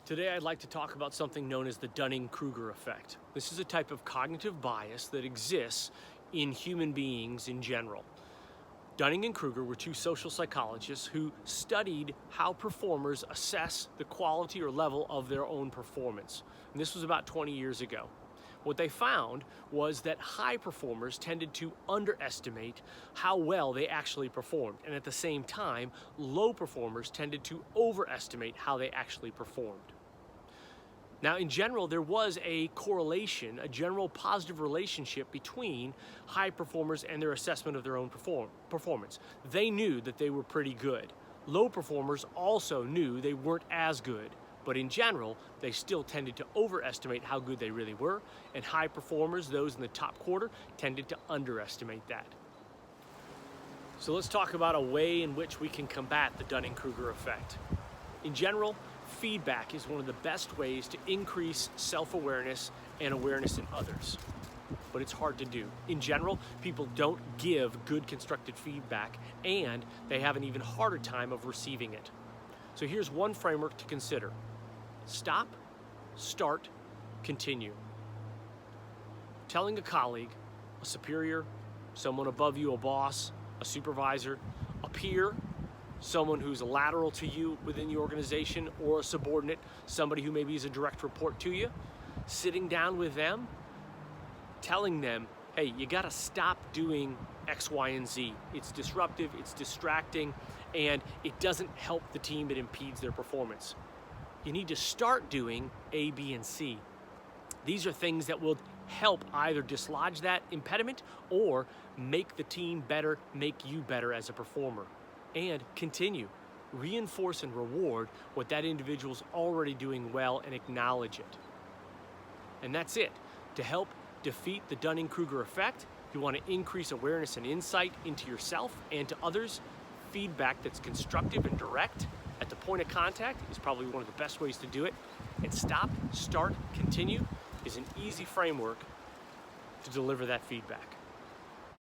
Today I'd like to talk about something known as the Dunning-Kruger effect. This is a type of cognitive bias that exists in human beings in general. Dunning and Kruger were two social psychologists who studied how performers assess the quality or level of their own performance. And this was about 20 years ago. What they found was that high performers tended to underestimate how well they actually performed. And at the same time, low performers tended to overestimate how they actually performed. Now, in general, there was a correlation, a general positive relationship between high performers and their assessment of their own performance. They knew that they were pretty good. Low performers also knew they weren't as good, but in general, they still tended to overestimate how good they really were, and high performers, those in the top quarter, tended to underestimate that. So let's talk about a way in which we can combat the Dunning-Kruger effect. In general, feedback is one of the best ways to increase self-awareness and awareness in others, but it's hard to do. In general, people don't give good constructive feedback, and they have an even harder time of receiving it. So here's one framework to consider. Stop, start, continue. Telling a colleague, a superior, someone above you, a boss, a supervisor, a peer, someone who's lateral to you within the organization, or a subordinate, somebody who maybe is a direct report to you, sitting down with them, telling them, hey, you gotta stop doing X, Y, and Z. It's disruptive, it's distracting, and it doesn't help the team, it impedes their performance. You need to start doing A, B, and C. These are things that will help either dislodge that impediment or make the team better, make you better as a performer. And continue. Reinforce and reward what that individual's already doing well and acknowledge it. And that's it. To help defeat the Dunning-Kruger effect, you want to increase awareness and insight into yourself and to others. Feedback that's constructive and direct at the point of contact is probably one of the best ways to do it. And stop, start, continue is an easy framework to deliver that feedback.